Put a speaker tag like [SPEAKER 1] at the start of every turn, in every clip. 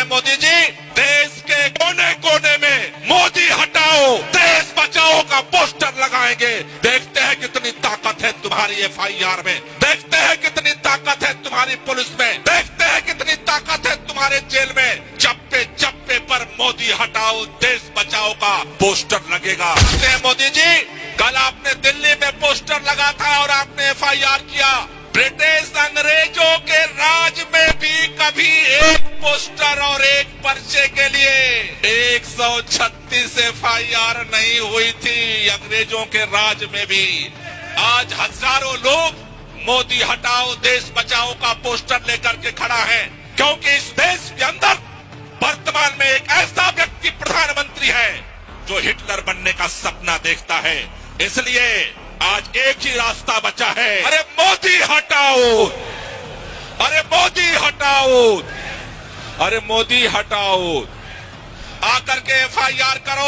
[SPEAKER 1] हैं मोदी जी, देश के कोने कोने में मोदी हटाओ देश बचाओ का पोस्टर लगाएंगे। देखते हैं कितनी ताकत है तुम्हारी एफआईआर में, देखते हैं कितनी ताकत है तुम्हारी पुलिस में, देखते हैं कितनी ताकत है तुम्हारे जेल में। चप्पे चप्पे पर मोदी हटाओ देश बचाओ का पोस्टर लगेगा। मोदी जी, कल आपने दिल्ली में पोस्टर लगा था और आपने एफआईआर किया। ब्रिटिश अंग्रेजों के राज में भी कभी एक पोस्टर और एक पर्चे के लिए 136 एफआईआर नहीं हुई थी अंग्रेजों के राज में भी। आज हजारों लोग मोदी हटाओ देश बचाओ का पोस्टर लेकर के खड़ा है, क्योंकि इस देश के अंदर वर्तमान में एक ऐसा व्यक्ति प्रधानमंत्री है जो हिटलर बनने का सपना देखता है। इसलिए आज एक ही रास्ता बचा है, अरे मोदी हटाओ, अरे मोदी हटाओ, अरे मोदी हटाओ, आकर के एफआईआर करो।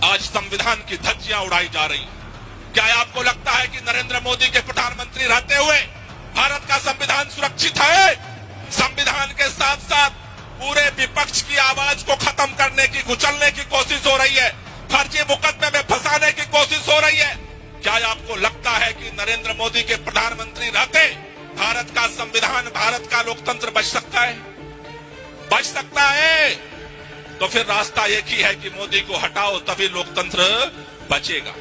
[SPEAKER 1] आज संविधान की धज्जियां उड़ाई जा रही। क्या आपको लगता है कि नरेंद्र मोदी के प्रधानमंत्री रहते हुए भारत का संविधान सुरक्षित है? संविधान के साथ साथ पूरे विपक्ष की आवाज को खत्म करने की, कुचलने की कोशिश हो रही है, फर्जी मुकदमे में फंसाने की कोशिश हो रही है। क्या आपको लगता है कि नरेंद्र मोदी के प्रधानमंत्री रहते भारत का संविधान, भारत का लोकतंत्र बच सकता है? बच सकता है? तो फिर रास्ता एक ही है कि मोदी को हटाओ, तभी लोकतंत्र बचेगा।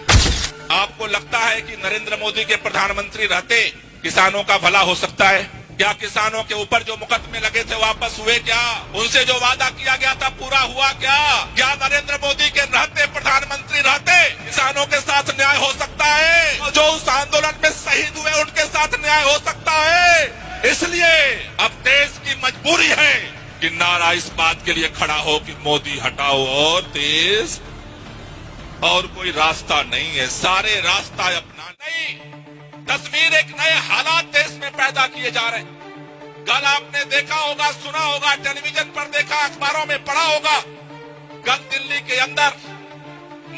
[SPEAKER 1] आपको लगता है कि नरेंद्र मोदी के प्रधानमंत्री रहते किसानों का भला हो सकता है? क्या किसानों के ऊपर जो मुकदमे लगे थे वापस हुए? क्या उनसे जो वादा किया गया था पूरा हुआ? क्या नरेंद्र मोदी के रहते, प्रधानमंत्री रहते, किसानों के साथ न्याय हो सकता है? जो उस आंदोलन में शहीद हुए उनके साथ न्याय हो सकता है? इसलिए अब देश की मजबूरी है कि नारा इस बात के लिए खड़ा हो कि मोदी हटाओ और देश, और कोई रास्ता नहीं है, सारे रास्ता अपना नहीं। तस्वीर एक नए हालात देश में पैदा किए जा रहे हैं। कल आपने देखा होगा, सुना होगा, टेलीविजन पर देखा, अखबारों में पढ़ा होगा, कल दिल्ली के अंदर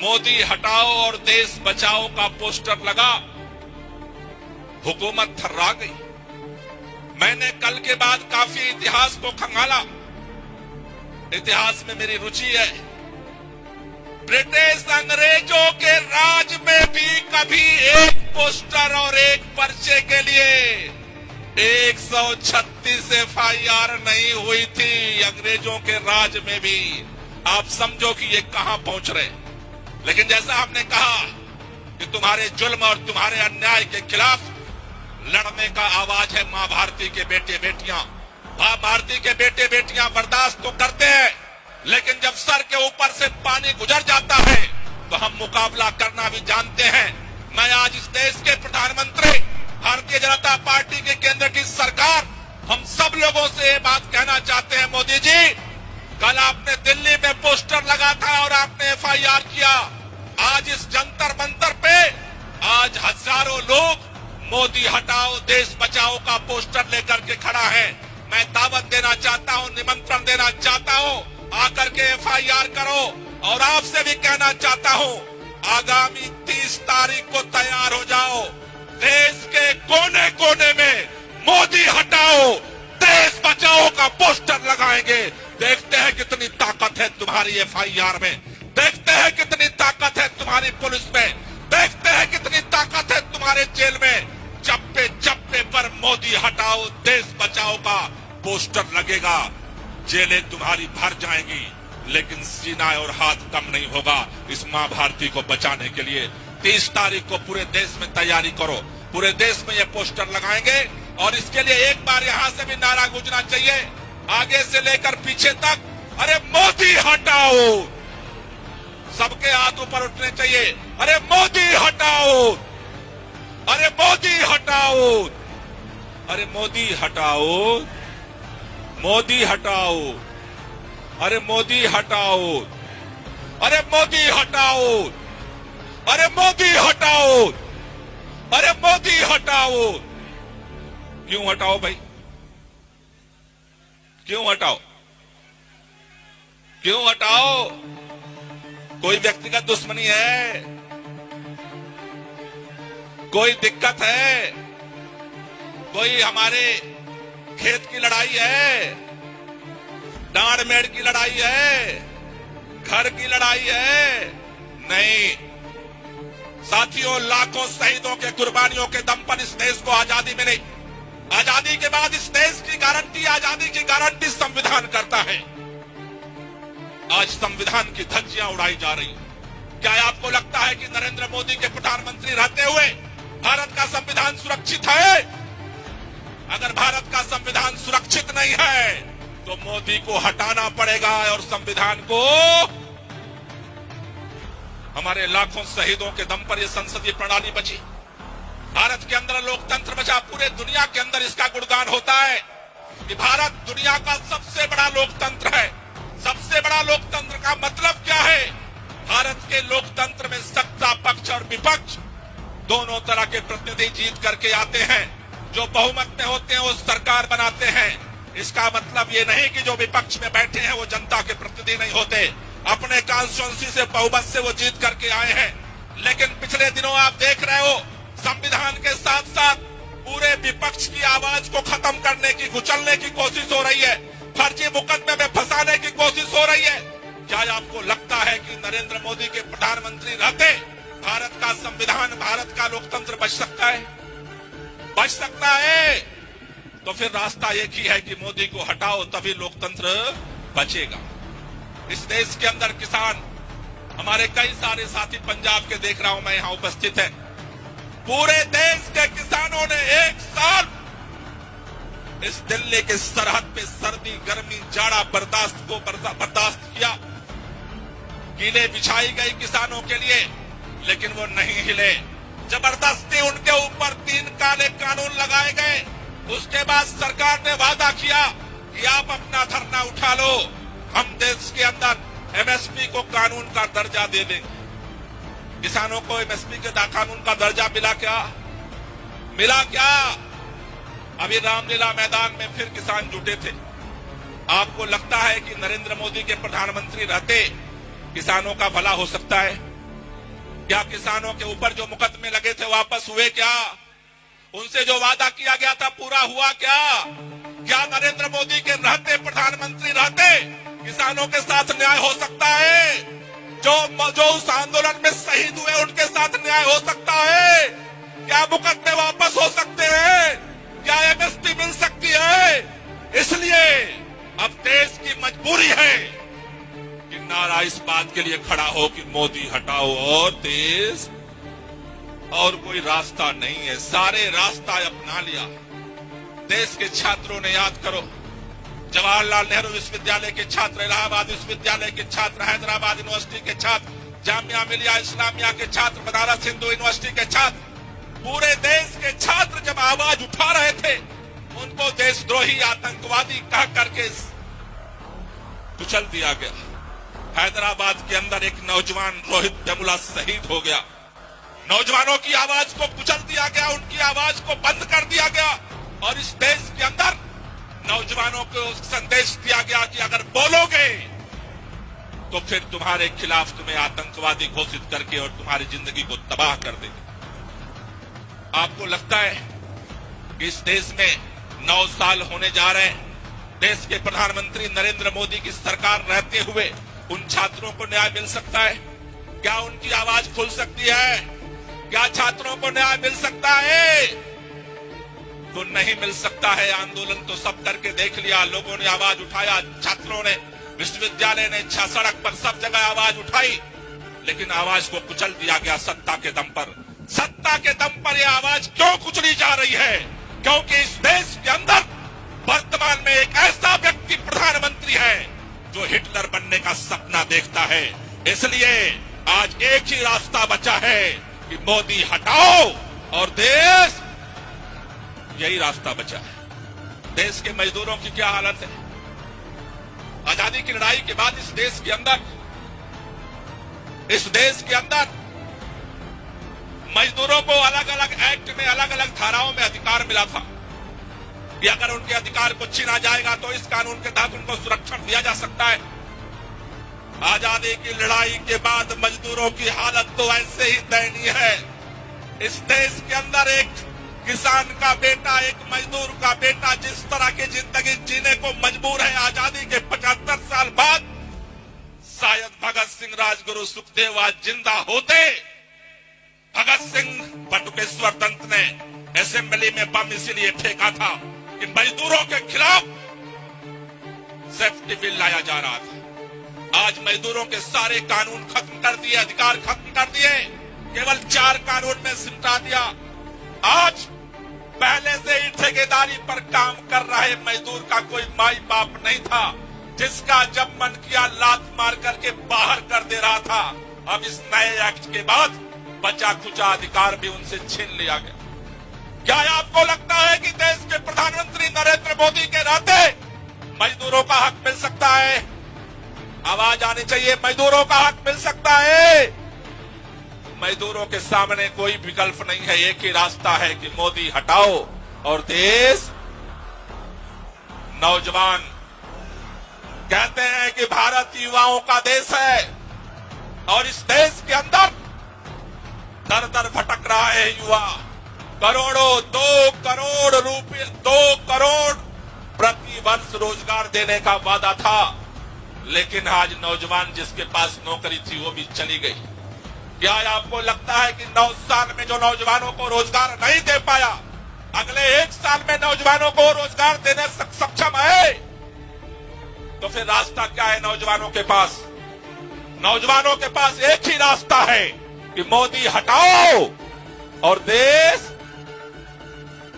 [SPEAKER 1] मोदी हटाओ और देश बचाओ का पोस्टर लगा, हुकूमत थर्रा गई। मैंने कल के बाद काफी इतिहास को खंगाला, इतिहास में मेरी रुचि है। ब्रिटिश अंग्रेजों के राज में भी कभी एक पोस्टर और एक पर्चे के लिए 136 एफआईआर नहीं हुई थी अंग्रेजों के राज में भी। आप समझो कि ये कहां पहुंच रहे। लेकिन जैसा हमने कहा कि तुम्हारे जुल्म और तुम्हारे अन्याय के खिलाफ लड़ने का आवाज है मां भारती के बेटे बेटियां। मां भारती के बेटे बेटियां बर्दाश्त तो करते हैं, लेकिन जब सर के ऊपर से पानी गुजर जाता है तो हम मुकाबला करना भी जानते हैं। मैं आज इस देश के प्रधानमंत्री, भारतीय जनता पार्टी के केंद्र की सरकार, हम सब लोगों से ये बात कहना चाहते हैं, मोदी जी, कल आपने दिल्ली में पोस्टर लगा था और आपने एफआईआर किया। आज इस जंतर मंतर पे आज हजारों लोग मोदी हटाओ देश बचाओ का पोस्टर लेकर के खड़ा है। मैं दावत देना चाहता हूं, निमंत्रण देना चाहता हूं, आकर के एफआईआर करो। और आपसे भी कहना चाहता हूं, आगामी 30 तारीख को तैयार हो जाओ। देश के कोने कोने में मोदी हटाओ देश बचाओ का पोस्टर लगाएंगे। देखते हैं कितनी ताकत है तुम्हारी एफआईआर में, देखते हैं कितनी ताकत है तुम्हारी पुलिस में, देखते हैं कितनी ताकत है तुम्हारे जेल में। चप्पे चप्पे पर मोदी हटाओ देश बचाओ का पोस्टर लगेगा। जेलें तुम्हारी भर जाएंगी, लेकिन सीना और हाथ कम नहीं होगा इस मां भारती को बचाने के लिए। 30 तारीख को पूरे देश में तैयारी करो, पूरे देश में ये पोस्टर लगाएंगे। और इसके लिए एक बार यहां से भी नारा गूंजना चाहिए, आगे से लेकर पीछे तक, अरे मोदी हटाओ। सबके हाथ ऊपर उठने चाहिए, अरे मोदी हटाओ, अरे मोदी हटाओ, अरे मोदी हटाओ, मोदी हटाओ, अरे मोदी हटाओ, अरे मोदी हटाओ, अरे मोदी हटाओ, अरे मोदी हटाओ। क्यों हटाओ भाई? क्यों हटाओ? क्यों हटाओ? कोई व्यक्तिगत दुश्मनी है? कोई दिक्कत है? कोई हमारे खेत की लड़ाई है? डांड-मेड़ की लड़ाई है, घर की लड़ाई है, नहीं साथियों। लाखों शहीदों के कुर्बानियों के दम पर इस देश को आजादी मिली। आजादी के बाद इस देश की गारंटी, आजादी की गारंटी संविधान करता है। आज संविधान की धज्जियां उड़ाई जा रही। क्या आपको लगता है कि नरेंद्र मोदी के प्रधानमंत्री रहते हुए भारत का संविधान सुरक्षित है? अगर भारत का संविधान सुरक्षित नहीं है तो मोदी को हटाना पड़ेगा और संविधान को। हमारे लाखों शहीदों के दम पर यह संसदीय प्रणाली बची, भारत के अंदर लोकतंत्र बचा। पूरे दुनिया के अंदर इसका गुणगान होता है कि भारत दुनिया का सबसे बड़ा लोकतंत्र है। सबसे बड़ा लोकतंत्र का मतलब क्या है? भारत के लोकतंत्र में सत्ता पक्ष और विपक्ष दोनों तरह के प्रतिनिधि जीत करके आते हैं। जो बहुमत में होते हैं वो सरकार बनाते हैं। इसका मतलब ये नहीं कि जो विपक्ष में बैठे हैं वो जनता के प्रतिनिधि नहीं होते। अपने कॉन्स्टिट्यूंसी से बहुमत से वो जीत करके आए हैं। लेकिन पिछले दिनों आप देख रहे हो संविधान के साथ साथ पूरे विपक्ष की आवाज को खत्म करने की, कुचलने की कोशिश हो रही है, फर्जी मुकदमे में फंसाने की कोशिश हो रही है। क्या आपको लगता है कि नरेंद्र मोदी के प्रधानमंत्री रहते भारत का संविधान, भारत का लोकतंत्र बच सकता है? बच सकता है? तो फिर रास्ता एक ही है कि मोदी को हटाओ, तभी लोकतंत्र बचेगा। इस देश के अंदर किसान, हमारे कई सारे साथी पंजाब के देख रहा हूं मैं, यहां उपस्थित है। पूरे देश के किसानों ने एक साल इस दिल्ली के सरहद पे सर्दी, गर्मी, जाड़ा बर्दाश्त किया। कीलें बिछाई गई किसानों के लिए, लेकिन वो नहीं हिले। जबरदस्ती उनके ऊपर 3 काले कानून लगाए गए। उसके बाद सरकार ने वादा किया कि आप अपना धरना उठा लो, हम देश के अंदर एमएसपी को कानून का दर्जा दे देंगे। किसानों को एमएसपी के कानून का दर्जा मिला क्या? मिला क्या? अभी रामलीला मैदान में फिर किसान जुटे थे। आपको लगता है कि नरेंद्र मोदी के प्रधानमंत्री रहते किसानों का भला हो सकता है? क्या किसानों के ऊपर जो मुकदमे लगे थे वापस हुए क्या? उनसे जो वादा किया गया था पूरा हुआ क्या? क्या नरेंद्र मोदी के रहते, प्रधानमंत्री रहते, किसानों के साथ न्याय हो सकता है? जो उस आंदोलन में शहीद हुए उनके साथ न्याय हो सकता है? क्या मुकदमे वापस हो सकते हैं? क्या एमएसपी मिल सकती है? इसलिए अब देश की मजबूरी है कि नारा इस बात के लिए खड़ा हो कि मोदी हटाओ, और देश और कोई रास्ता नहीं है। सारे रास्ता अपना लिया। देश के छात्रों ने, याद करो, जवाहरलाल नेहरू विश्वविद्यालय के छात्र, इलाहाबाद विश्वविद्यालय के छात्र, हैदराबाद यूनिवर्सिटी के छात्र, जामिया मिलिया इस्लामिया के छात्र, बनारस हिंदू यूनिवर्सिटी के छात्र, पूरे देश के छात्र जब आवाज उठा रहे थे, उनको देशद्रोही, आतंकवादी कह करके कुचल दिया गया। हैदराबाद के अंदर एक नौजवान रोहित वेमुला शहीद हो गया। नौजवानों की आवाज को कुचल दिया गया, उनकी आवाज को बंद कर दिया गया। और इस देश के अंदर नौजवानों को संदेश दिया गया कि अगर बोलोगे तो फिर तुम्हारे खिलाफ तुम्हें आतंकवादी घोषित करके और तुम्हारी जिंदगी को तबाह कर देंगे। आपको लगता है कि इस देश में 9 साल होने जा रहे हैं, देश के प्रधानमंत्री नरेंद्र मोदी की सरकार रहते हुए उन छात्रों को न्याय मिल सकता है? क्या उनकी आवाज खुल सकती है? क्या छात्रों को न्याय मिल सकता है? तो नहीं मिल सकता है। आंदोलन तो सब करके देख लिया, लोगों ने आवाज उठाया, छात्रों ने, विश्वविद्यालय ने, सड़क पर सब जगह आवाज उठाई, लेकिन आवाज को कुचल दिया गया सत्ता के दम पर। सत्ता के दम पर यह आवाज क्यों कुचली जा रही है? क्योंकि इस देश के अंदर वर्तमान में एक ऐसा व्यक्ति प्रधानमंत्री है जो हिटलर बनने का सपना देखता है। इसलिए आज एक ही रास्ता बचा है कि मोदी हटाओ और देश, यही रास्ता बचा है। देश के मजदूरों की क्या हालत है? आजादी की लड़ाई के बाद इस देश के अंदर मजदूरों को अलग अलग एक्ट में, अलग अलग धाराओं में अधिकार मिला था कि अगर उनके अधिकार को छीना जाएगा तो इस कानून के तहत उनको सुरक्षण दिया जा सकता है। आजादी की लड़ाई के बाद मजदूरों की हालत तो ऐसे ही दयनीय है। इस देश के अंदर एक किसान का बेटा, एक मजदूर का बेटा जिस तरह की जिंदगी जीने को मजबूर है आजादी के 75 साल बाद, शायद भगत सिंह, राजगुरु, सुखदेव आज जिंदा होते। भगत सिंह बटुकेश्वर दत्त ने असेंबली में बम इसीलिए फेंका था कि मजदूरों के खिलाफ सेफ्टी बिल लाया जा रहा था। आज मजदूरों के सारे कानून खत्म कर दिए, अधिकार खत्म कर दिए, केवल 4 कानून में सिमटा दिया। आज पहले से ही ठेकेदारी पर काम कर रहे मजदूर का कोई माई बाप नहीं था, जिसका जब मन किया लात मार करके बाहर कर दे रहा था। अब इस नए एक्ट के बाद बचा खुचा अधिकार भी उनसे छीन लिया गया। क्या आपको लगता है कि देश के प्रधानमंत्री नरेंद्र मोदी के रहते मजदूरों का हक मिल सकता है? आवाज आनी चाहिए, मजदूरों का हक मिल सकता है? मजदूरों के सामने कोई विकल्प नहीं है, एक ही रास्ता है कि मोदी हटाओ और देश। नौजवान कहते हैं कि भारत युवाओं का देश है और इस देश के अंदर दर दर भटक रहा है युवा। करोड़ों, 2 करोड़ रुपए, 2 करोड़ प्रति वर्ष रोजगार देने का वादा था, लेकिन आज नौजवान जिसके पास नौकरी थी वो भी चली गई। क्या आपको लगता है कि 9 साल में जो नौजवानों को रोजगार नहीं दे पाया, अगले 1 साल में नौजवानों को रोजगार देने सक्षम है? तो फिर रास्ता क्या है नौजवानों के पास? नौजवानों के पास एक ही रास्ता है कि मोदी हटाओ और देश।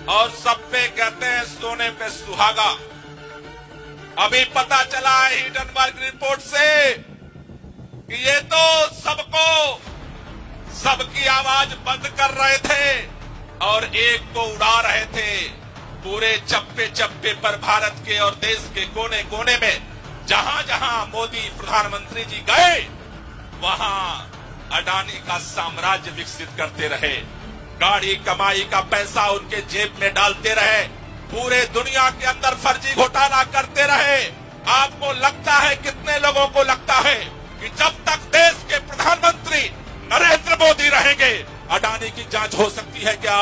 [SPEAKER 1] और सब पे कहते हैं सोने पे सुहागा। अभी पता चला है हिंडनबर्ग रिपोर्ट से कि ये तो सबकी आवाज बंद कर रहे थे और एक को उड़ा रहे थे। पूरे चप्पे चप्पे पर भारत के और देश के कोने कोने में जहां जहां मोदी प्रधानमंत्री जी गए, वहां अडानी का साम्राज्य विकसित करते रहे, गाड़ी कमाई का पैसा उनके जेब में डालते रहे, पूरे दुनिया के अंदर फर्जी घोटाला करते रहे। आपको लगता है, कितने लोगों को लगता है कि जब तक देश के प्रधानमंत्री नरेंद्र मोदी रहेंगे अडानी की जांच हो सकती है क्या?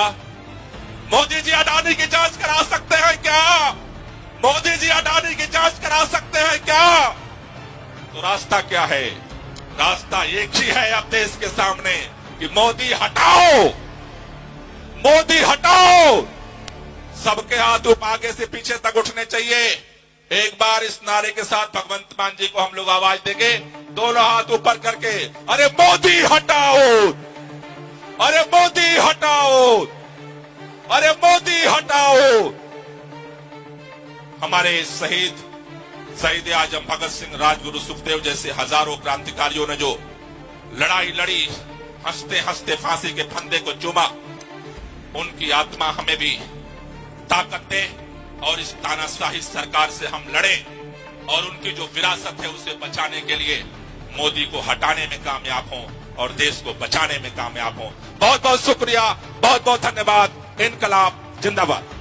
[SPEAKER 1] मोदी जी अडानी की जांच करा सकते हैं क्या? मोदी जी अडानी की जांच करा सकते हैं क्या? तो रास्ता क्या है? रास्ता एक ही है अब देश के सामने कि मोदी हटाओ, मोदी हटाओ। सबके हाथ आगे से पीछे तक उठने चाहिए। एक बार इस नारे के साथ भगवंत मान जी को हम लोग आवाज देंगे, दोनों हाथ ऊपर करके, अरे मोदी हटाओ, अरे मोदी हटाओ, अरे मोदी हटाओ। हमारे शहीद आजम भगत सिंह, राजगुरु, सुखदेव जैसे हजारों क्रांतिकारियों ने जो लड़ाई लड़ी, हंसते हंसते फांसी के फंदे को चूमा, उनकी आत्मा हमें भी ताकत दे और इस तानाशाही सरकार से हम लड़े और उनकी जो विरासत है उसे बचाने के लिए मोदी को हटाने में कामयाब हों और देश को बचाने में कामयाब हों। बहुत बहुत शुक्रिया, बहुत बहुत धन्यवाद। इनकलाब जिंदाबाद।